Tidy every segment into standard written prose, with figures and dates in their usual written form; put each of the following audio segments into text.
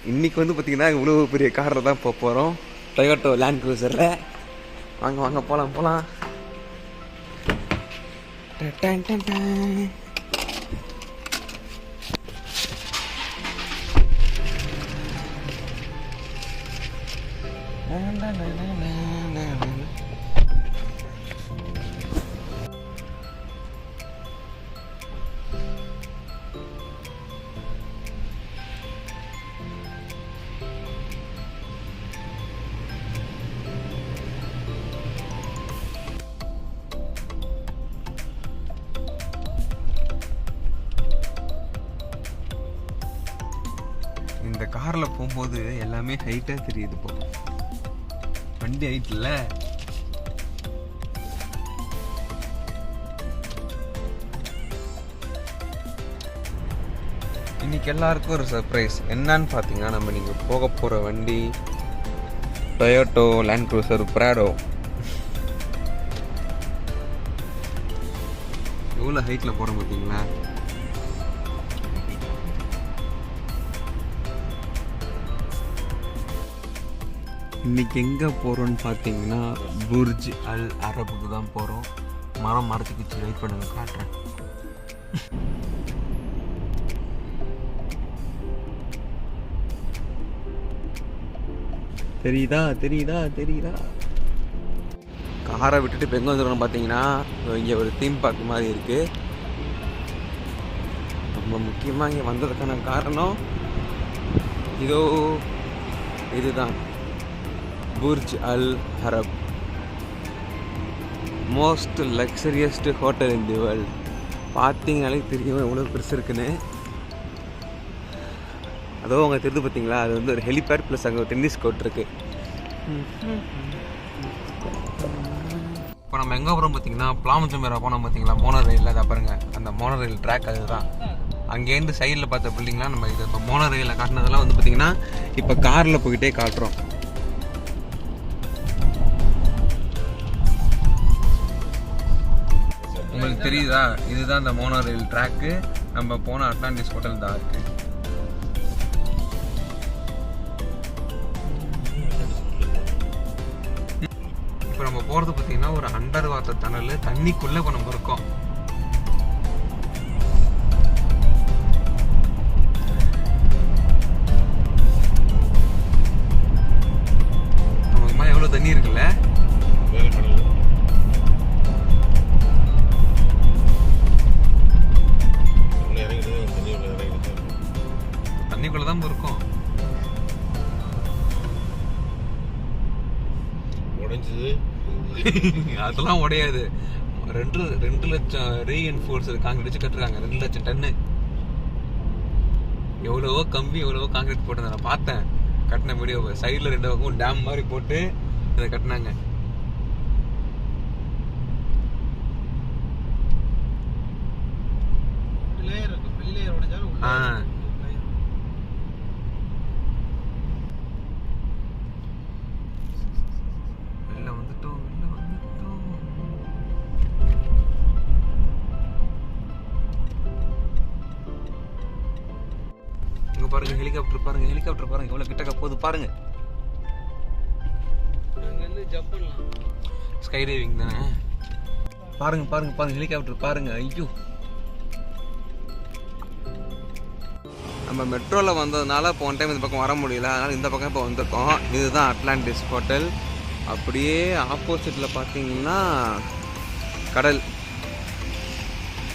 இன்றைக்கி வந்து பார்த்திங்கன்னா இவ்வளோ பெரிய காரில் தான் போக போகிறோம். டொயோட்டோ லேண்ட் க்ரூசரில். வாங்க வாங்க போகலாம் போகலாம். இந்த காரில் போகும்போது எல்லாமே ஹைட்டாக தெரியுது. இப்போ வண்டி ஹைட்டில் இன்னைக்கு எல்லாருக்கும் ஒரு சர்ப்ரைஸ். என்னன்னு பார்த்தீங்கன்னா, நம்ம நீங்கள் போக போகிற வண்டி டொயோட்டோ லேண்ட் க்ரூசர் ப்ராடோ. எவ்வளோ ஹைட்டில் போகிறோம் பார்த்தீங்களா? இன்றைக்கி எங்கே போகிறோன்னு பார்த்தீங்கன்னா, புர்ஜ் அல் அரபுக்கு தான் போகிறோம். மரம் மரத்துக்கு வெயிட் பண்ணுங்க, காட்டுறேன். தெரியுதா தெரியுதா தெரியுதா? காரை விட்டுட்டு இப்போ எங்கே வந்துடுறோம் பார்த்தீங்கன்னா, இங்கே ஒரு தீம் பார்க் மாதிரி இருக்குது. ரொம்ப முக்கியமாக இங்கே வந்ததுக்கான காரணம் இதோ இதுதான். Burj Al Arab, most luxuriest hotel in the world. பார்த்தீங்கனாலே தெரியும் எவ்வளோ பெருசு இருக்குன்னு. அதோ அங்கே தெரிஞ்சு பார்த்தீங்களா, அது வந்து ஒரு ஹெலிபேட் ப்ளஸ் அங்கே ஒரு டென்னிஸ் கோர்ட் இருக்குது. இப்போ நம்ம எங்கே போகிறோம் பார்த்தீங்கன்னா, பிளாமஜமேரா போனோம் பார்த்தீங்களா, மோனோ ரயிலில். அதை பாருங்கள், அந்த மோனோ ரயில் ட்ராக் அதுதான். அங்கேருந்து சைடில் பார்த்த பில்டிங்லாம் நம்ம இது இப்போ மோனோ ரயிலில் காட்டினதெல்லாம் வந்து பார்த்திங்கன்னா இப்போ காரில் போய்கிட்டே காட்டுறோம். உங்களுக்கு தெரியுதா? இதுதான் இந்த மோனோ ரயில் ட்ராக்கு. நம்ம போன அட்லாண்டிஸ் ஹோட்டல் தான் இருக்குது. இப்போ நம்ம போகிறது பார்த்தீங்கன்னா ஒரு அண்டர் வாட்டர் டனல், தண்ணிக்குள்ளே இப்போ நம்ம இருக்கோம். நமக்கு எவ்வளோ தண்ணி இருக்குல்ல. தண்ணிக்குள்ள தான் இருக்கும். அதெல்லாம் உடையாது. 2 லட்சம் ரீஎன்ஃபோர்ஸ்டு காங்கிரீட் வச்சு கட்டுறாங்க. 2 லட்சம் டன்னு. எவ்வளவோ கம்பி எவ்வளவோ காங்கிரீட் போட்டு நான் பார்த்தேன் கட்டின வீடியோ. சைடில் 2 பக்கமும் டேம் மாதிரி போட்டு இதை கட்டினாங்க. பாருங்க ஹெலிகாப்டர், பாருங்க ஹெலிகாப்டர், பாருங்க எவ்வளவு கிட்டக்க போகுது பாருங்க. ஸ்கை டைவிங் தானே. பாருங்க பாருங்க பாருங்க ஹெலிகாப்டர் பாருங்க. ஐயோ, நம்ம மெட்ரோவில் வந்ததுனால போன டைம் இந்த பக்கம் வர முடியல, அதனால் இந்த பக்கம் இப்போ வந்திருக்கோம். இதுதான் அட்லாண்டிஸ் ஹோட்டல். அப்படியே ஆப்போசிட்டில் பார்த்தீங்கன்னா கடல்.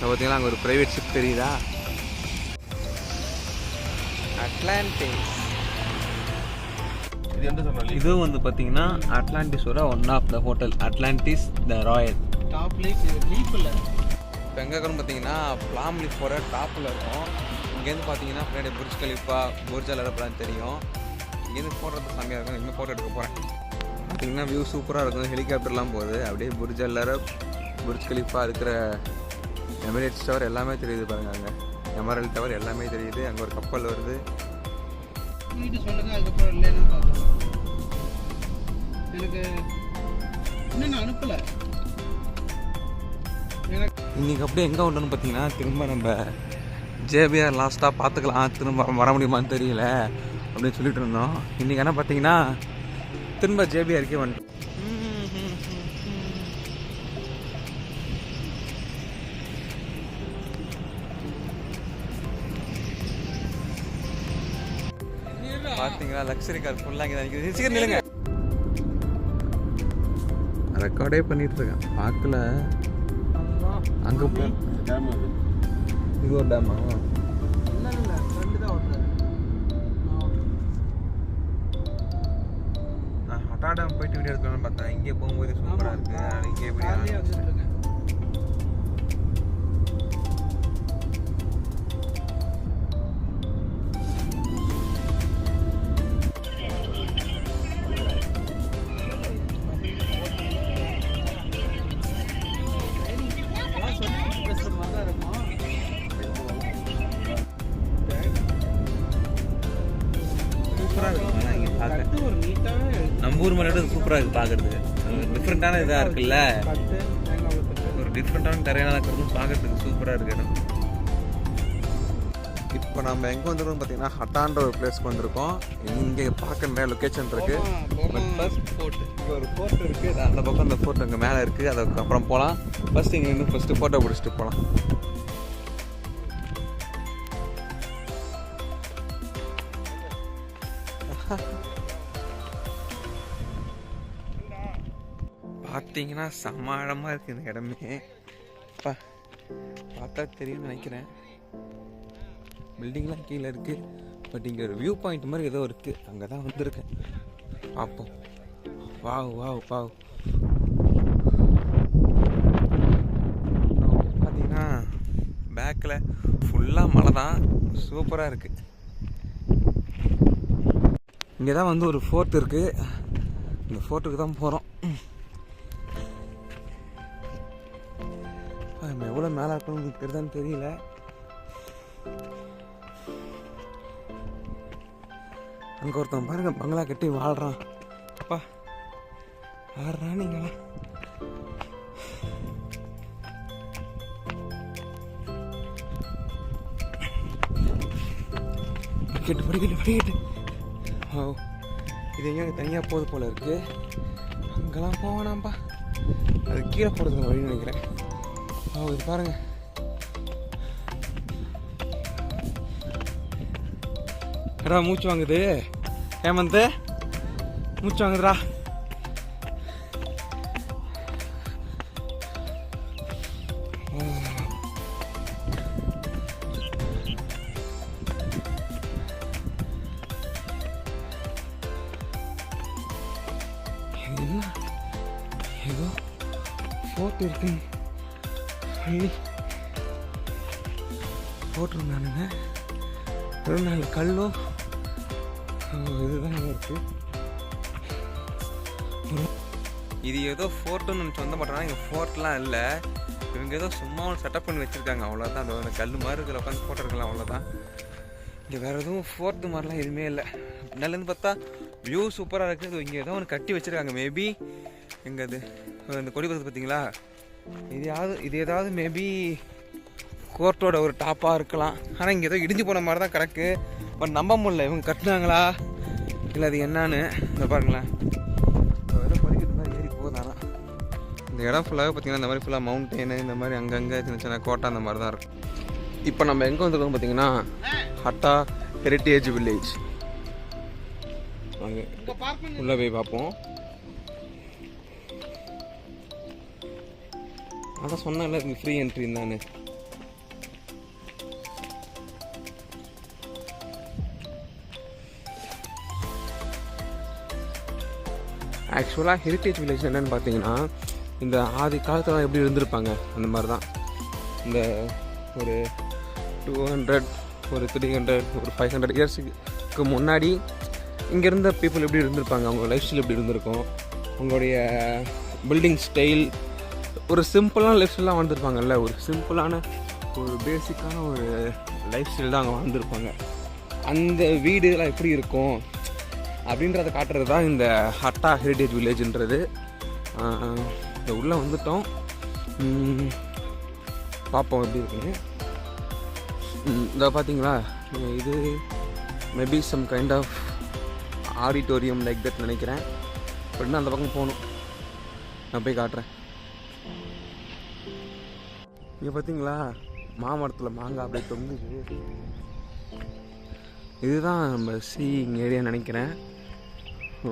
பார்த்தீங்கன்னா அங்கே ஒரு ப்ரைவேட் ஷிப் தெரியுதா, அட்லாண்டிஸ். இதுவும் வந்து பார்த்தீங்கன்னா அட்லாண்டிஸோட one of the hotel, Atlantis the Royal. Top leaf லீஃபில் இப்போ எங்கே இருக்குன்னு பார்த்தீங்கன்னா பிளாம் லீஃபோட டாப்பில் இருக்கும். இங்கேருந்து பார்த்தீங்கன்னா பின்னாடி புர்ஜ் கலிஃபா, புர்ஜ் அல் அரப்லாம் தெரியும். இங்கேருந்து போடுறது செம்மையாக இருக்கும். இனிமேல் ஃபோட்டோ எடுக்க போகிறேன். பார்த்தீங்கன்னா வியூ சூப்பராக இருக்கும். ஹெலிகாப்டர்லாம் போகுது. அப்படியே Burj Al Arab, Burj Khalifa இருக்கிற எமிரேட்ஸ் டவர் எல்லாமே தெரியுது பாருங்க. அங்கே எமரல் டவர் எல்லாமே தெரியுது. அங்கே ஒரு கப்பல் வருது. வீட்டு சொல்லுங்க, அதுக்கப்புறம் இல்லைன்னு பார்க்குறோம். எனக்கு இன்னும் நான் அனுப்பலை. இன்றைக்கி அப்படியே எங்கே விடணும்னு பார்த்தீங்கன்னா, திரும்ப நம்ம ஜேபிஆர் லாஸ்ட்டாக பார்த்துக்கலாம். திரும்ப வர முடியுமான்னு தெரியல. அப்படின்னு சொல்லிட்டு இருந்தோம். இன்றைக்கி என்ன பார்த்தீங்கன்னா திரும்ப ஜேபிஆருக்கே வந்துட்டோம். பார்த்தீங்களா லக்ஸரி கார் ஃபுல்லாக இங்கே நினைக்கிறது. சீக்கிரம் நில்லுங்க. ரெக்கார்டே பண்ணிட்டு இருக்கேன் பார்க்கல. அங்கே போ டேம் அது. இது ஒரு டேமா? இல்லை ஃப்ரெண்டு தான் ஓட்டுறாரு. நான் ஹட்டா டேம் போயிட்டு வீடியோ எடுக்கலாம்னு பார்த்தேன். இங்கே போகும்போது சூப்பராக இருக்குது. அதனால் இங்கே காலையே வந்துட்டு வீடியோ இருக்கேன். சூப்பராக இருக்குது. ஆனால் இங்கே பார்க்க ஒரு நீட்டான நம்ம ஊர் மேலே சூப்பராக இருக்குது பார்க்குறதுக்கு. டிஃப்ரெண்ட்டான இதாக இருக்குல்ல, கட்டு தேங்காய் ஊற்றுட்டு. ஒரு டிஃப்ரெண்ட்டான தரையான இருக்கிறது பார்க்குறதுக்கு சூப்பராக இருக்குது இடம். இப்போ நம்ம எங்கே வந்திருக்கோம் பார்த்தீங்கன்னா ஹட்டான்ற ஒரு பிளேஸ்க்கு வந்திருக்கோம். இங்கே பார்க்க நிறைய லொக்கேஷன் இருக்குது. போட்டு இங்கே ஒரு ஃபோர்ட் இருக்குது. அந்த பக்கம் அந்த ஃபோர்ட் அங்கே மேலே இருக்குது. அதுக்கு அப்புறம் போகலாம். ஃபர்ஸ்ட் இங்கே நின்று ஃபஸ்ட்டு ஃபோட்டோ பிடிச்சிட்டு போகலாம். பார்த்தீங்கன்னா சமாளமாக இருக்குது இந்த இடமே. பார்த்தா தெரியும்னு நினைக்கிறேன். பில்டிங்லாம் கீழே இருக்குது. பட் இங்கே ஒரு வியூ பாயிண்ட் மாதிரி ஏதோ இருக்குது. அங்கே தான் வந்திருக்கேன். பார்ப்போம். Wow wow wow. பார்த்தீங்கன்னா பேக்கில் ஃபுல்லாக மழை தான். சூப்பராக இருக்குது. இங்கே தான் வந்து ஒரு ஃபோர்ட் இருக்குது. இந்த ஃபோர்ட்டுக்கு தான் போகிறோம். நம்ம எவ்வளோ மேலே இருக்கணும்னு தெரியுதான்னு தெரியல. அங்கே ஒருத்தன் பாருங்க பங்களா கட்டி வாழ்கிறான். அப்பா ஆடுறா நீங்களா. படிக்கட்டு படிக்கட்டு படிக்கட்டு. ஓ இது எங்கே தனியாக போகுது போல இருக்குது. அங்கெல்லாம் போவேனாம்ப்பா. அது கீழே போகிறதுக்கு வழி நினைக்கிறேன். ஓ இது பாருங்க. எடா மூச்சு வாங்குது. ஹேமந்த் மூச்சு வாங்குதுடா. என்ன ஏதோ ஃபோட்டோ இருக்கு சொல்லி போட்டிருந்தானுங்க. ஒரு நாள் கல்லும் இதுதான் இருக்கு. இது ஏதோ ஃபோர்ட்டுன்னு நினச்சி வந்த மாட்டோம்னா இங்கே ஃபோர்ட்லாம் இல்லை. இவங்க ஏதோ சும்மா ஒரு செட்டப் பண்ணி வச்சுருக்காங்க அவ்வளோதான். அந்த கல் மாதிரி இருக்கிற உட்காந்து ஃபோட்டோ இருக்கலாம் அவ்வளோதான். இங்கே வேறு எதுவும் ஃபோர்ட்டு மாதிரிலாம் எதுவுமே இல்லை. நல்லன்னு பார்த்தா வியூ சூப்பராக இருக்குது. இங்கே ஏதோ ஒன்று கட்டி வச்சுருக்காங்க. மேபி எங்கே அது இந்த கொடி பக்கத்து பார்த்தீங்களா? இது ஏதாவது மேபி கோர்ட்டோட ஒரு டாப்பாக இருக்கலாம். ஆனால் இங்கே ஏதோ இடிஞ்சு போன மாதிரி தான் கிடக்கு. பட் நம்ப முடியல இவங்க கட்டினாங்களா இல்லை அது என்னான்னு. இந்த பாருங்களேன் ஏதோ படிக்கிட்டு மாதிரி ஏறி போகுதானா. இந்த இடம் ஃபுல்லாகவே பார்த்தீங்கன்னா இந்த மாதிரி ஃபுல்லாக மவுண்டெயின் இந்த மாதிரி அங்கங்கே சின்ன சின்ன கோட்டை அந்த மாதிரி தான் இருக்கும். இப்போ நம்ம எங்கே வந்துருக்கோம் பார்த்தீங்கன்னா ஹட்டா ஹெரிட்டேஜ் வில்லேஜ். அங்கே உள்ளே போய் பார்ப்போம். அதான் சொன்னால இங்கே ஃப்ரீ என்ட்ரி தானே. ஆக்சுவலாக ஹெரிட்டேஜ் வில்லேஜ் என்னென்னு பார்த்தீங்கன்னா இந்த ஆதி காலத்தில் எப்படி இருந்திருப்பாங்க அந்த மாதிரி தான். இந்த ஒரு 200 ஒரு 300 ஒரு 500 இயர்ஸுக்கு முன்னாடி இங்கே இருந்த பீப்புள் எப்படி இருந்திருப்பாங்க, அவங்க லைஃப் ஸ்டைல் எப்படி இருந்திருக்கும், அவங்களுடைய பில்டிங் ஸ்டைல், ஒரு சிம்பிளான லைஃப் ஸ்டைலாம் வாழ்ந்துருப்பாங்கல்ல. ஒரு சிம்பிளான ஒரு பேசிக்கான ஒரு லைஃப் ஸ்டைல் தான் அங்கே வாழ்ந்துருப்பாங்க. அந்த வீடுலாம் எப்படி இருக்கும் அப்படின்றத காட்டுறது தான் இந்த ஹட்டா ஹெரிட்டேஜ் வில்லேஜ்ன்றது. இந்த உள்ளே வந்துட்டோம். பார்ப்போம் எப்படி இருக்குன்னு. இதை பார்த்தீங்களா, இது maybe some kind of auditorium like that நினைக்கிறேன். அப்படின்னா அந்த பக்கம் போகணும். நான் போய் காட்டுறேன். இங்கே பார்த்தீங்களா மாமரத்தில் மாங்காய் அப்படியே தொங்குது. இதுதான் நம்ம சீயிங் ஏரியா நினைக்கிறேன். ஓ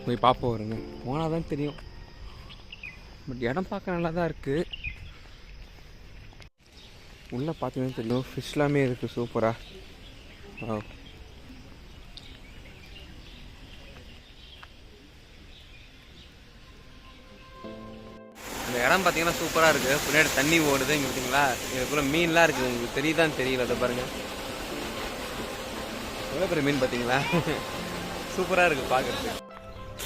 போய் பார்ப்போம் வருங்க. போனால் தான் தெரியும். பட் இடம் பார்க்க நல்லா தான் இருக்குது. உள்ளே பார்த்தீங்கன்னா தெரியும். ஃபிஷ்லாமே இருக்குது சூப்பராக. ஆ இந்த இடம் பார்த்தீங்கன்னா சூப்பராக இருக்குது. பின்னாடி தண்ணி ஓடுது. இங்கே பார்த்தீங்களா இதுக்குள்ளே மீன்லாம் இருக்குது. உங்களுக்கு தெரியுதான்னு தெரியல. அதை பாருங்கள் எவ்வளோ பெரிய மீன் பார்த்தீங்களா. சூப்பராக இருக்குது பார்க்குறதுக்கு.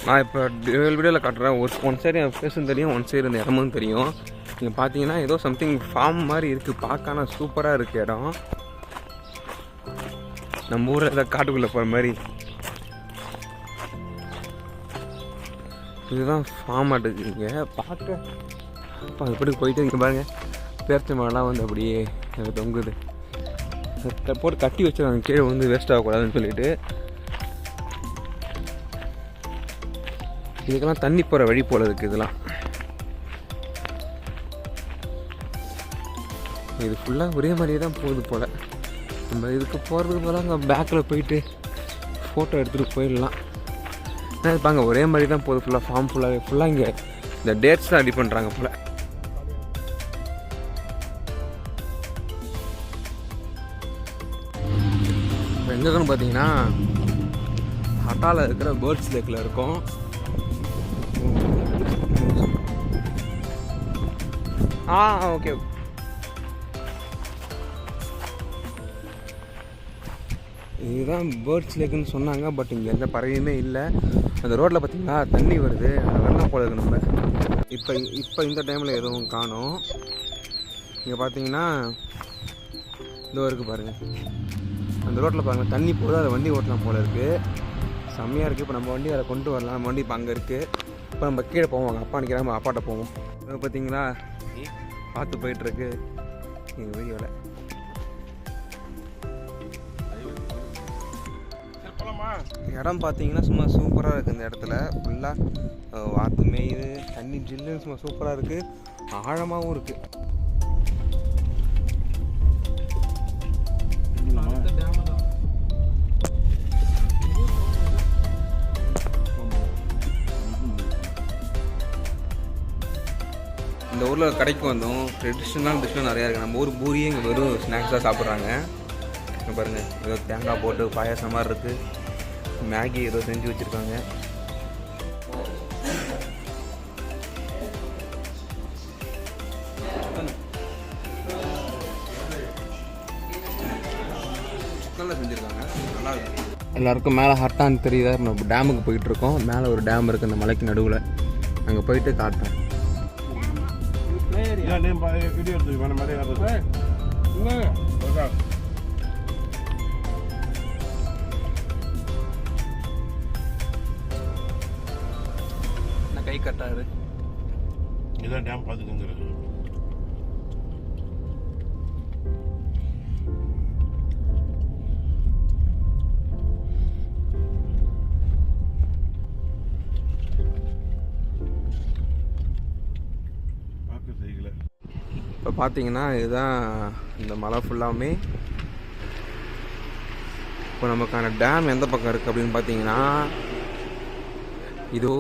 நான் இப்போ வீடியோவில் காட்டுறேன். ஒன் சைடு என் ஃபேஸும் தெரியும், ஒன் சைடு இந்த இடமும் தெரியும். நீங்கள் பார்த்தீங்கன்னா ஏதோ சம்திங் ஃபார்ம் மாதிரி இருக்குது. பார்க்க ஆனால் சூப்பராக இருக்குது இடம். நம்ம ஊரில் ஏதாவது காட்டுக்குள்ளே போகிற மாதிரி. இதுதான் ஃபார்ம் ஆட்டுக்கு. இங்கே பார்க்க அப்போ அது படி போயிட்டு இங்கே பாருங்கள் பேர்த்த மரம்லாம் வந்து அப்படியே தொங்குது. போட்டு கட்டி வச்சுருவாங்க கீழே வந்து வேஸ்ட் ஆகக்கூடாதுன்னு சொல்லிட்டு. இதுக்கெல்லாம் தண்ணி போகிற வழி போல் இருக்குது. இதெல்லாம் இது ஃபுல்லாக ஒரே மாதிரியே தான் போகுது போல். நம்ம இதுக்கு போகிறதுக்கு போல் அங்கே பேக்கில் போயிட்டு ஃபோட்டோ எடுத்துகிட்டு போயிடலாம். ஏன்னா இருப்பாங்க ஒரே மாதிரி தான் போகுது ஃபுல்லாக. ஃபார்ம் ஃபுல்லாக இங்கே இந்த டேட்ஸ் தான் ரெடி பண்ணுறாங்க போல். இப்போ எங்கே இருக்குன்னு பார்த்தீங்கன்னா ஹட்டாவில் இருக்கிற பேர்ட்ஸ் லேக்கில் இருக்கும். ஓகே இதுதான் பேர்ட்ஸ் லேக்குன்னு சொன்னாங்க. பட் இங்கே எந்த பறவையுமே இல்லை. அந்த ரோட்டில் பார்த்தீங்களா தண்ணி வருது. அது வெள்ளம் போல இருக்கு. நம்ம இப்போ இந்த டைமில் எதுவும் காணோம். இங்கே பார்த்தீங்கன்னா இதோ இருக்குது பாருங்கள். அந்த ரோட்டில் பாருங்கள் தண்ணி போகுது. அதை வண்டி ஓட்டலாம் போல இருக்குது. செம்மையாக இருக்குது. இப்போ நம்ம வண்டி அதை கொண்டு வரலாம். நம்ம வண்டி இப்போ அங்கே இருக்குது. இப்போ நம்ம கீழே போவோம். அப்பா நிற்கிறாங்க, நம்ம அப்பாட்ட போவோம். பார்த்தீங்களா பார்த்து போயிட்டுருக்கு எங்கள் வீடியோவில். இடம் பார்த்தீங்கன்னா சும்மா சூப்பராக இருக்குது. இந்த இடத்துல ஃபுல்லாக வாத்து மேயுது. தண்ணி ஜில்லுன்னு சும்மா சூப்பராக இருக்குது. ஆழமாகவும் இருக்குது. இந்த ஊரில் கடைக்கு வந்தோம். ட்ரெடிஷ்னல் டிஷ்லாம் நிறையா இருக்குது. நம்ம ஊர் பூரியே இங்கே வெறும் ஸ்நாக்ஸாக சாப்பிட்றாங்க. இங்கே பாருங்கள் ஏதோ தேங்காய் போட்டு பாயாசம் மாதிரி இருக்குது. மேகி ஏதோ செஞ்சு வச்சுருக்காங்க. சிக்கனில் செஞ்சுருக்காங்க. நல்லா இருக்கு. எல்லாருக்கும் மேலே ஹட்டான்னு தெரியுதா. நம்ம டேமுக்கு போயிட்டுருக்கோம். மேலே ஒரு டேம் இருக்குது இந்த மலைக்கு நடுவில். அங்கே போயிட்டு காட்டுறேன். வீடியோ எடுத்து மாதிரி கை கட்டாரு. இதான் டேம் பார்த்துக்குங்கிறது. பார்க்க செய்யல. இப்போ பார்த்தீங்கன்னா இதுதான் இந்த மலை ஃபுல்லாமே. இப்போ நமக்கான டேம் எந்த பக்கம் இருக்குது அப்படின்னு பார்த்தீங்கன்னா இதோ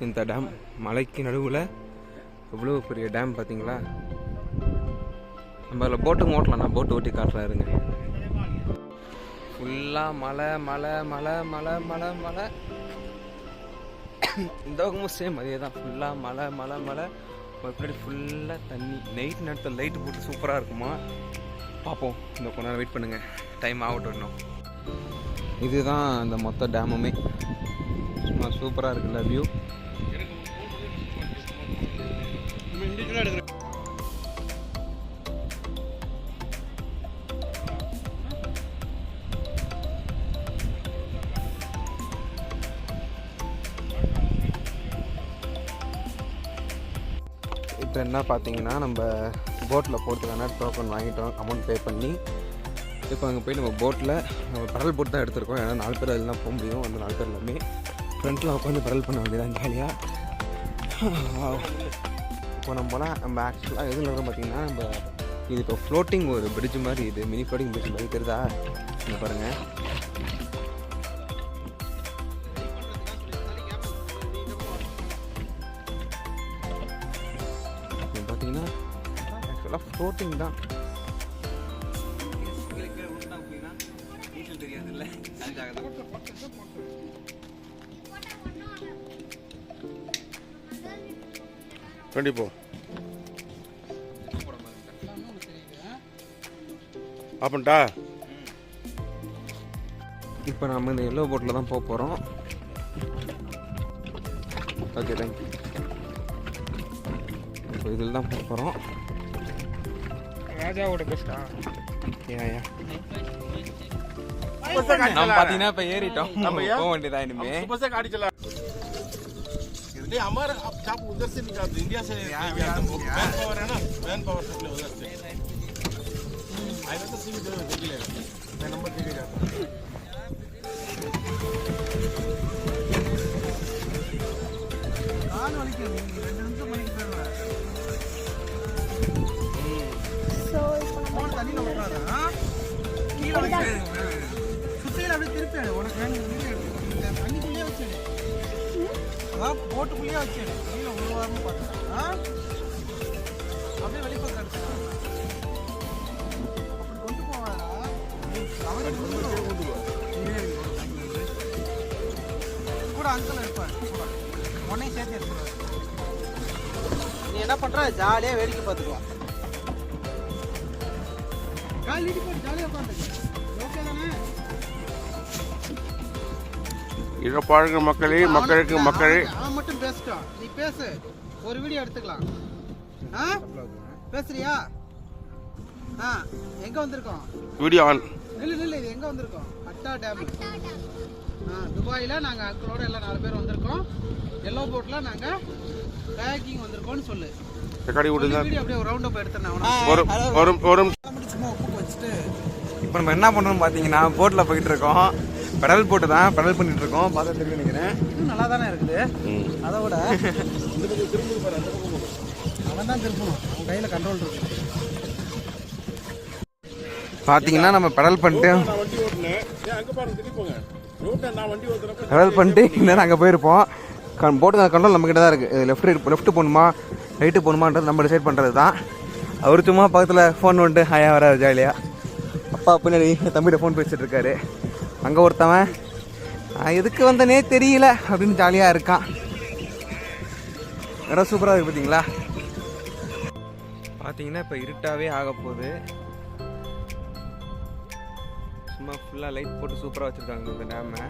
இந்த டேம் மலைக்கு நடுவில் எவ்வளோ பெரிய டேம் பார்த்தீங்களா. நம்ம அதில் போட்டுங்க ஓட்டலாம். நான் போட்டு ஓட்டி காட்டுறாருங்க. ஃபுல்லாக மலை மலை மலை மலை மலை மலை. இந்த பக்கமும் சேம் அதே தான். ஃபுல்லாக மலை மலை மலை. பின்னாடி ஃபுல்லாக தண்ணி. நைட் நேரத்தில் லைட்டு போட்டு சூப்பராக இருக்குமா. பார்ப்போம். இந்த கொஞ்ச நேரம் வெயிட் பண்ணுங்கள். டைம் ஆகட்டும் இன்னும். இதுதான் அந்த மொத்த டேமுமே. சும்மா சூப்பராக இருக்குல்ல வியூ. இப்போ என்ன பார்த்தீங்கன்னா நம்ம போட்டில் போகிறதுக்கான டோக்கன் வாங்கிட்டோம். அமௌண்ட் பே பண்ணி இப்போ அங்கே போய் நம்ம போட்டில் நம்ம படல் போட்டு தான் எடுத்திருக்கோம். ஏன்னா 4 பேர் அதில் தான் போக முடியும். அந்த 4 பேர் எல்லாமே ஃப்ரண்ட்டில் உட்காந்து படல் பண்ண வேண்டியதான் ஜாலியாக. இப்போ நம்ம ஆக்சுவலாக எதில் இருக்கோம் பார்த்தீங்கன்னா, நம்ம இது இப்போ ஃப்ளோட்டிங் ஒரு பிரிட்ஜ் மாதிரி, இது மினி ஃப்ளோட்டிங் பிரிட்ஜ் மாதிரி தெரியுதா? இங்கே பாருங்கள். பார்த்தீங்கன்னா ஆக்சுவலாக ஃப்ளோட்டிங் தான். தெரியாது இல்லை, அதுக்காக தான். கண்டிப்பா அப்பன்டா. இப்போ நம்ம இந்த எல்லோ போட்டில் தான் போக போகிறோம். Okay thank you. இப்போ இதில் தான் போக போகிறோம். ராஜாவோட பெஸ்டா? ஏன் நம்ம பார்த்தீங்கன்னா இப்போ ஏறிட்டோம். நம்ம போக வேண்டியதா இனிமே. नहीं हमारा आप उधर से निकालते इंडिया से वैन पावर है ना, वैन पावर से उधर से आई तो सीधी देख ले, मैं नंबर दे के जाता हूं. கால் வலிக்குது, 2 நிமிஷம் பண்ணிட்டு போறேன். சோ இப்போ போன் தண்ணில விட்டுறாதா? கீழ வச்சு சுத்தியில அப்படியே திருப்பி உனக்கு வேணும் தண்ணிக்குள்ளே வச்சு அதான் போட்டுக்குள்ளேயே வச்சு கீழே ஒரு வாரமும் பார்த்தேன். அப்படியே வெளிப்பக்கம் எடுத்துக்கலாம். அப்படி கொண்டு போவாரா? கூட அங்கிள் இருப்பார் கூட, உன்னையும் சேர்த்து எடுத்துருவார். நீ என்ன பண்ற? ஜாலியாக வேடிக்கை பார்த்துக்கலாம். கால் நீட்டி போட்டு ஜாலியாக உட்காந்துக்க. ஓகே தானே? இங்க பாருங்க மக்களே, மக்களுக்கு மக்களே. அவன் மட்டும் பேசிட்டான், நீ பேசு, ஒரு வீடியோ எடுத்துக்கலாம். பேசுறியா? எங்க வந்திருக்கோம்? Video on. நில்லு, இது எங்க வந்திருக்கோம்? அட்டா டேம். துபாயில நாங்க அங்கிளோட எல்லாம் 4 பேர் வந்திருக்கோம். எல்லோ போட்ல நாங்க கயாக்கிங் வந்திருக்கோம்னு சொல்லு. ரெக்கார்டிங் விடுங்க. வீடியோ அப்படியே ஒரு ரவுண்ட் அப் எடுத்துறேன். ஒரு சும்மா உப்பு வச்சுட்டு இப்போ நம்ம என்ன பண்ணோம்னு பார்த்தீங்கன்னா, போட்டில் போயிட்டு இருக்கோம். பெடல் போட்டு தான் பெடல் பண்ணிட்டு இருக்கோம். பார்த்தா தெரியும் நினைக்கிறேன். இது நல்லா தானே இருக்குது. அதை விட அவன் தான் திருப்பணும், அவன் கையில் கண்ட்ரோல் இருக்கு. பார்த்தீங்கன்னா நம்ம பெடல் பண்ணிட்டு நான் வண்டி ஓட்டுனேன். அங்க பாருங்க திருப்பி போங்க. ரோட்ல நான் வண்டி ஓட்டுறப்ப பெடல் பண்ணிட்டு இன்னும் அங்கே போயிருப்போம். போட்டு கண்ட்ரோல் நம்மக்கிட்ட தான் இருக்குது. லெஃப்ட் போகணுமா ரைட்டு போகணுமான்றது நம்ம டிசைட் பண்ணுறது தான். அவர் சும்மா பக்கத்தில் ஃபோன் வந்துட்டு ஹாயா வராது ஜாலியாக. அப்பா பின்னாடி தம்பிகிட்ட ஃபோன் பேசிட்டு இருக்காரு. அங்கே ஒருத்தவன் எதுக்கு வந்தனே தெரியல அப்படின்னு ஜாலியாக இருக்கான். இடம் சூப்பராக இருக்குது பார்த்தீங்களா? பார்த்தீங்கன்னா இப்போ இருட்டாகவே ஆக போகுது. சும்மா ஃபுல்லாக லைட் போட்டு சூப்பராக வச்சுருக்காங்க இந்த டேமை.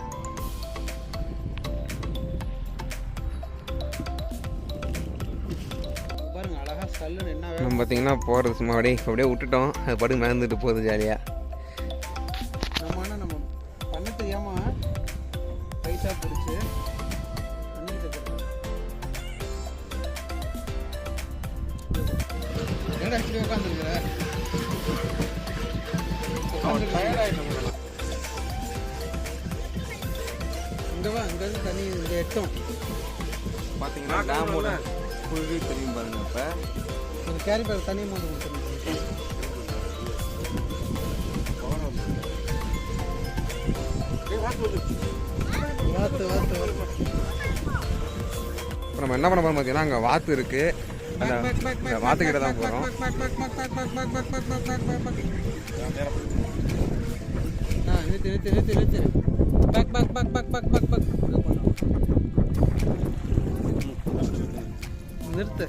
பாருங்க அழகா ஸ்கல்லுன்னு என்ன நம்ம பார்த்தீங்கன்னா போகிறது சும்மா அப்படியே விட்டுட்டோம். அது பாட்டுக்கு மேந்துட்டு போகுது ஜாலியாக. நம்ம பண்ண தெரியாம டைட்டா பிடிச்சு என்னடா இப்படி உட்காந்துருக்குற? இங்க வா, இங்க இருந்து தண்ணி இங்க எட்டும். பார்த்தீங்கன்னா டேமோட புழுதி தெரியும் பாருங்க. இப்போ ஒரு கேரி பேக் தண்ணி மூணு கொடுத்துருங்க. இப்போ நம்ம என்ன பண்ண போகிறோம் பார்த்தீங்கன்னா, அங்கே வாத்து இருக்குது. அந்த வாத்துக்கிட்ட தான் போகிறோம். நிறுத்து.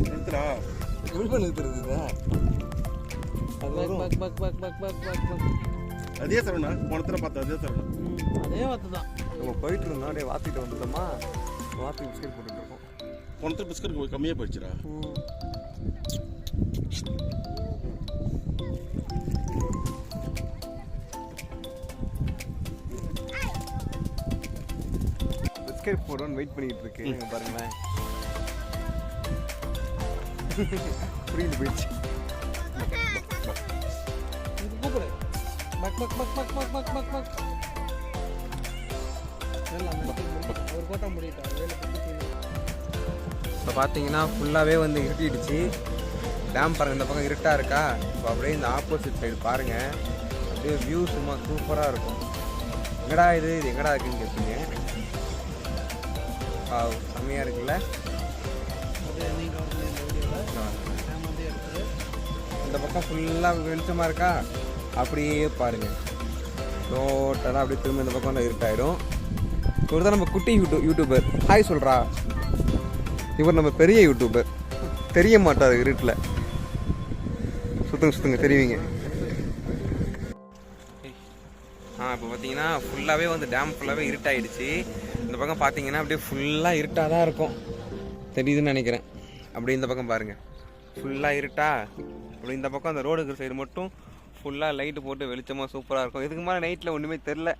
நிறுத்துடா. எப்படி நிறுத்துறது? அதே தரணும். போன தடவை பார்த்தா அதே தரணும். அதே வாத்து தான். நம்ம போயிட்டு இருந்தோம். அப்படியே வாத்துக்கிட்ட வந்துட்டோமா, வாத்துக்கு பிஸ்கட் போட்டுட்டு இருக்கோம். போன தடவை பிஸ்கட் கம்மியாக போயிடுச்சுடா. பிஸ்கட் போடுவோன்னு வெயிட் பண்ணிட்டு இருக்கு. பாருங்களேன், புரியுது போயிடுச்சு. Buck buck buck buck buck buck buck buck ஒரு கோட்டா முடியிட்டார் வேலை இப்போ பார்த்தீங்கன்னா ஃபுல்லாகவே வந்து இருட்டிடுச்சு. டேம் பாருங்கள், இந்த பக்கம் இருட்டாக இருக்கா. இப்போ அப்படியே இந்த ஆப்போசிட் சைடு பாருங்கள், அப்படியே வியூ சும்மா சூப்பராக இருக்கும். எங்கடா இது எங்கடா இருக்குன்னு கேட்பீங்க. செம்மையாக இருக்குல்ல. இந்த பக்கம் ஃபுல்லாக வெளிச்சமாக இருக்கா. அப்படியே பாருங்கள், டோட்டலாக அப்படியே திரும்ப இந்த பக்கம் இருட்டாயிடும். இவர் தான் நம்ம குட்டி யூடியூபர். ஹாய் சொல்கிறா. இவர் நம்ம பெரிய யூடியூபர், தெரிய மாட்டார் இருட்டில். சுற்றுங்க தெரிவிங்க. இப்போ பார்த்தீங்கன்னா ஃபுல்லாகவே வந்து டேம் ஃபுல்லாகவே இருட்டாயிடுச்சு. இந்த பக்கம் பார்த்தீங்கன்னா அப்படியே ஃபுல்லாக இருட்டாக தான் இருக்கும், தெரியுதுன்னு நினைக்கிறேன். அப்படி இந்த பக்கம் பாருங்கள், ஃபுல்லாக இருட்டா. அப்படி இந்த பக்கம் அந்த ரோடு இருக்கிற சைடு மட்டும் ஃபுல்லாக லைட்டு போட்டு வெளிச்சமாக சூப்பராக இருக்கும். இதுக்கு மேலே நைட்டில் ஒன்றுமே தெரில.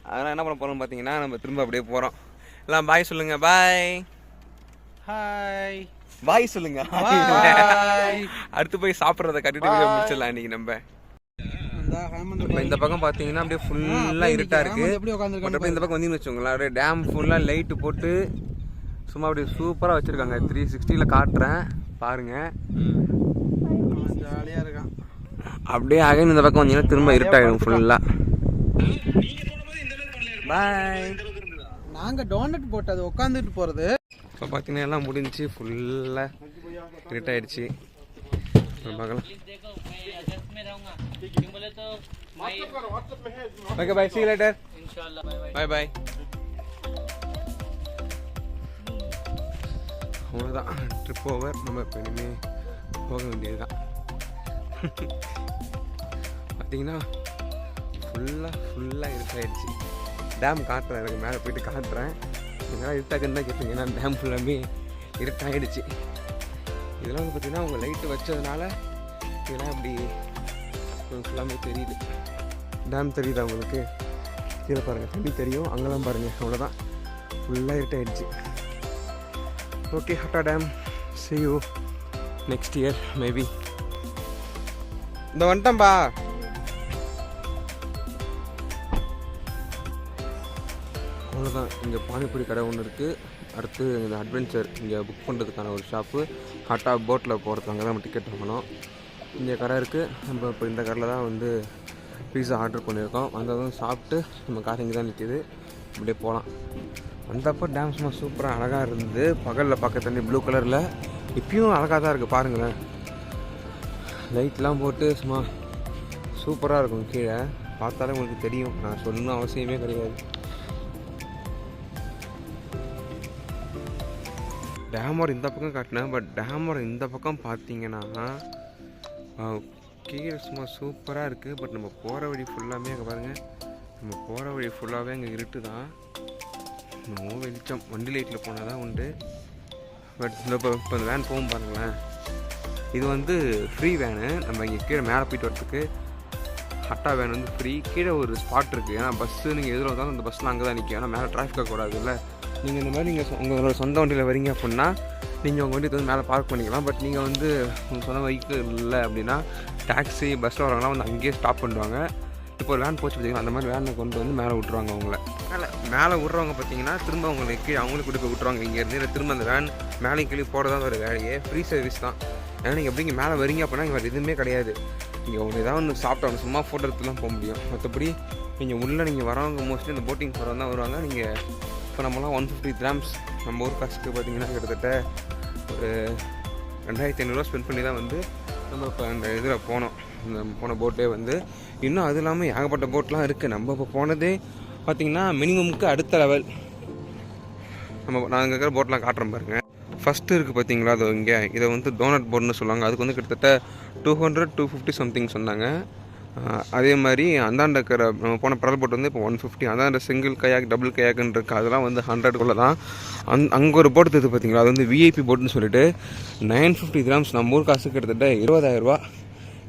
அதனால் என்ன பண்ண போகிறோம்னு பார்த்தீங்கன்னா நம்ம திரும்ப அப்படியே போகிறோம். எல்லாம் பாய் சொல்லுங்கள். பாய் ஹாய் பாய் சொல்லுங்க. அடுத்து போய் சாப்பிட்றத கட்டிட்டு முடிச்சிடலாம் இன்னைக்கு நம்ம. இந்த பக்கம் பார்த்தீங்கன்னா அப்படியே ஃபுல்லாக இருட்டாக இருக்குது. பட் இந்த பக்கம் வந்து வச்சுக்கோங்களேன், அப்படியே டேம் ஃபுல்லாக லைட்டு போட்டு சும்மா அப்படியே சூப்பராக வச்சுருக்காங்க. 360 காட்டுறேன் பாருங்கள், ஜாலியாக இருக்கான். அப்படியே அகைன் இந்த பக்கம் வந்தீங்கன்னா திரும்ப இருட்டாகிடும் ஃபுல்லாக. பாய். நாங்கள் டோனட் போட்டது உட்காந்துட்டு போகிறது. இப்போ பார்த்தீங்கன்னா எல்லாம் முடிஞ்சு ஃபுல்லாக இருட்டாயிடுச்சு. பார்க்கலாம். Okay bye, see you later. பாய் பாய். அவ்வளோதான், ட்ரிப் ஓவர். நம்ம இப்போ இனிமேல் போக வேண்டியது தான். பார்த்தீங்கன்னா ஃபுல்லாக இருட்டாயிடுச்சு. டேம் காட்டுறேன், எனக்கு மேலே போயிட்டு காட்டுறேன். இதெல்லாம் இருட்டாக்குன்னு தான் கேட்பீங்க, ஏன்னா டேம் ஃபுல்லாமே இருட்டாகிடுச்சு. இதெல்லாம் வந்து பார்த்திங்கன்னா அவங்க லைட்டு வச்சதுனால இதெல்லாம் இப்படி ஃபுல்லாமே தெரியுது. டேம் தெரியுது அவங்களுக்கு. கீழே பாருங்கள், தண்ணி தெரியும். அங்கெல்லாம் பாருங்கள், அவ்வளோதான், ஃபுல்லாக இருட்டாயிடுச்சு. Okay, Hatta Dam, see you next year maybe. இந்த வந்துட்டேன்பா. அவ்வளோதான். இங்கே பானிபூரி கடை ஒன்று இருக்குது. அடுத்து இந்த அட்வென்ச்சர் இங்கே புக் பண்ணுறதுக்கான ஒரு ஷாப்பு. ஹாட்டா போட்டில் போகிறதுக்கு அங்கே தான் நம்ம டிக்கெட் வாங்கணும். இங்கே கடை இருக்குது. நம்ம இப்போ இந்த கடையில் தான் வந்து பீஸா ஆர்டர் பண்ணியிருக்கோம். வந்ததும் சாப்பிட்டு நம்ம கார் இங்கே தான் நிற்கிது. இப்படியே போகலாம். வந்தப்போ டேம் சும்மா சூப்பராக அழகாக இருந்தது. பகலில் பார்க்க தண்ணி ப்ளூ கலரில், இப்பயும் அழகாக தான் இருக்குது பாருங்களேன். லைட்லாம் போட்டு சும்மா சூப்பராக இருக்கும். கீழே பார்த்தாலே உங்களுக்கு தெரியும், நான் சொல்லணும் அவசியமே கிடையாது. டேமோட இந்த பக்கம் காட்டினேன், பட் டேமோட இந்த பக்கம் பார்த்தீங்கன்னா கீழே சும்மா சூப்பராக இருக்குது. பட் நம்ம போகிற வழி ஃபுல்லாமே அங்கே பாருங்கள், நம்ம போகிற வழி ஃபுல்லாகவே அங்கே இருட்டு தான். நம்ம வெளிச்சம் வண்டி லைட்டில் போனால் தான் உண்டு. பட் இப்போ இந்த வேன் போகும் பாருங்களேன், இது வந்து ஃப்ரீ வேனு. நம்ம இங்கே கீழே மேலே போயிட்டு வரதுக்கு ஹட்டா வேன் வந்து ஃப்ரீ. கீழே ஒரு ஸ்பாட் இருக்குது, ஏன்னா பஸ்ஸு நீங்கள் எதில் வந்தாலும் அந்த பஸ்ஸில் அங்கே தான் நிற்கும். ஏன்னா மேலே டிராஃபிக் ஆகக்கூடாது இல்லை. நீங்கள் இந்த மாதிரி நீங்கள் உங்களோட சொந்த வண்டியில் வரீங்க அப்படின்னா நீங்கள் உங்கள் வண்டி வந்து மேலே பார்க் பண்ணிக்கலாம். பட் நீங்கள் வந்து உங்கள் சொந்த வெஹிக்கிள் இல்லை அப்படின்னா டாக்ஸி பஸ்ஸில் வரவங்களாம் வந்து அங்கேயே ஸ்டாப் பண்ணுவாங்க. இப்போ ஒரு வேன் போச்சு பார்த்தீங்கன்னா, அந்த மாதிரி வேனை கொண்டு வந்து மேலே விட்ருவாங்க. அவங்கள மேலே விட்றவங்க பார்த்தீங்கன்னா திரும்ப அவங்களுக்கு கீழே அவங்களுக்கு கூட்டி போய் விட்ருவாங்க. இங்கேருந்து திரும்ப அந்த வேன் மேலே கீழே போகிறதா ஒரு வேலையே ஃப்ரீ சர்வீஸ் தான். ஏன்னா நீங்கள் எப்படி இங்கே மேலே வரீங்க அப்படின்னா இங்கே வேறு எதுவுமே கிடையாது. இங்கே ஒன்று ஏதாவது ஒன்று சாப்பிட்டாங்க, சும்மா ஃபோட்டோ எடுத்துலாம் போக முடியும். மற்றபடி நீங்கள் உள்ளே நீங்கள் வரவங்க மோஸ்ட்லி இந்த போட்டிங் போகிறவங்க தான் வருவாங்க. நீங்கள் இப்போ நம்மளாம் 150 கிராம்ஸ் நம்ம ஊர் காசுக்கு பார்த்தீங்கன்னா கிட்டத்தட்ட ஒரு 2500 ஸ்பெண்ட் பண்ணி தான் வந்து நம்ம இப்போ அந்த இதில் போனோம். இந்த போன போட்டே வந்து இன்னும் அது இல்லாமல் ஏகப்பட்ட போட்லாம் இருக்குது. நம்ம இப்போ போனதே பார்த்திங்கன்னா மினிமமுக்கு அடுத்த லெவல். நான் இங்கே இருக்கிற போட்லாம் காட்டுறேன் பாருங்கள். ஃபஸ்ட்டு இருக்குது பார்த்தீங்களா, அது இங்கே இதை வந்து டோனட் போர்டுன்னு சொல்லுவாங்க. அதுக்கு வந்து கிட்டத்தட்ட 200-250 சம்திங் சொன்னாங்க. அதே மாதிரி அந்தாண்ட இருக்கிற நம்ம போன படல் போட்டு வந்து இப்போ 150. அந்தாண்ட சிங்கிள் கயாக் டபுள் கயாக்குன்னு இருக்குது, அதெல்லாம் வந்து 100 தான். அங்கே ஒரு போட்டு இருக்குது பார்த்தீங்களா, அது வந்து விஐபி போட்டுன்னு சொல்லிட்டு 950 கிராம்ஸ். நம்ம ஊர் காசு கிட்டத்தட்ட 20,000 ரூபா.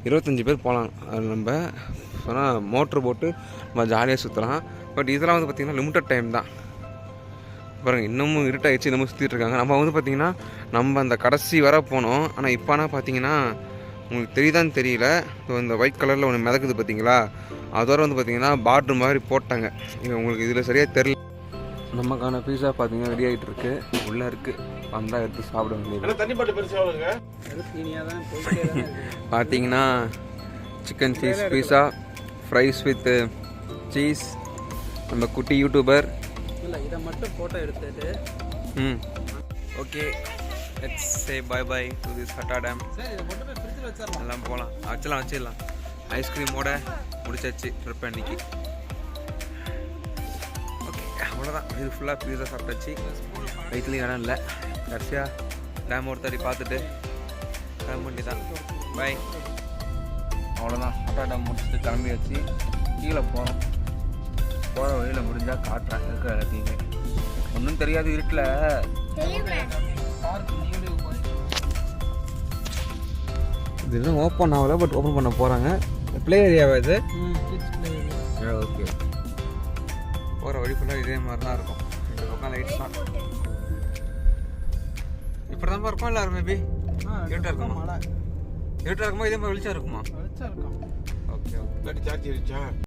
25 பேர் போகலாம். அது நம்ம சொன்னால் மோட்ரு போட்டு நம்ம ஜாலியாக சுற்றலாம். பட் இதெல்லாம் வந்து பார்த்திங்கன்னா லிமிட்டட் டைம் தான். பாருங்கள், இன்னமும் இருட்டாகிடுச்சு, இன்னமும் சுற்றிட்டு இருக்காங்க. நம்ம வந்து பார்த்திங்கன்னா நம்ம அந்த கடைசி வர போனோம். ஆனால் இப்போனா பார்த்திங்கன்னா உங்களுக்கு தெரியுதான்னு தெரியல, இந்த ஒயிட் கலரில் ஒன்று மிதக்குது பார்த்தீங்களா, அதோட வந்து பார்த்தீங்கன்னா பார்டர் மாதிரி போட்டாங்க. இது உங்களுக்கு இதில் சரியாக தெரியல. நமக்கான பீஸா பார்த்தீங்கன்னா ரெடி ஆகிட்டு இருக்கு. உள்ளே இருக்குது, வந்தால் எடுத்து சாப்பிட வேண்டியது. தண்ணி பாட்டு பெருசாக வருங்க. பார்த்தீங்கன்னா chicken cheese pizza, fries with cheese. நம்ம குட்டி யூடியூபர் இல்லை இதை மட்டும் ஃபோட்டோ எடுத்துட்டு okay, let's say bye bye to this Hatta dam. சரி இதை கொண்டு போய் ஃப்ரிட்ஜில் வச்சிடலாம். எல்லாம் போகலாம், வச்சிடலாம். ஐஸ்கிரீமோட முடிச்சாச்சு ட்ரிப் அன்னைக்கு. ஓகே, அவ்வளோதான். இது ஃபுல்லாக பீஸா சாப்பிட்டாச்சு. வயிற்றுலையும் இடம் இல்லை. கடைசியாக டேம் ஒரு தடி பார்த்துட்டு கிளம்பி தான் பை. அவ்வளோதான், ஹட்டா டேம் முடிச்சுட்டு கிளம்பி வச்சு கீழே போகிறோம். போகிற வழியில் முடிஞ்சால் காட்டுறேன் இருக்கிற எல்லாத்தையுமே. ஒன்றும் தெரியாது இருட்டில். இது இன்னும் ஓப்பன் ஆகலை, பட் ஓப்பன் பண்ண போகிறாங்க. ப்ளே ஏரியாவா இது? ஓகே, போகிற வழி ஃபுல்லாக இதே மாதிரி தான் இருக்கும். இந்த பக்கம் லைட்ஸ் தான் இப்படி தான் இருக்கும். இல்லை மேபி இருட்டாக இருக்குமா? மழை இருட்டாக இருக்குமா இதே மாதிரி வெளிச்சம் இருக்குமா? வெளிச்சம் இருக்கும். Okay okay. சார்ஜ் இருந்துச்சா?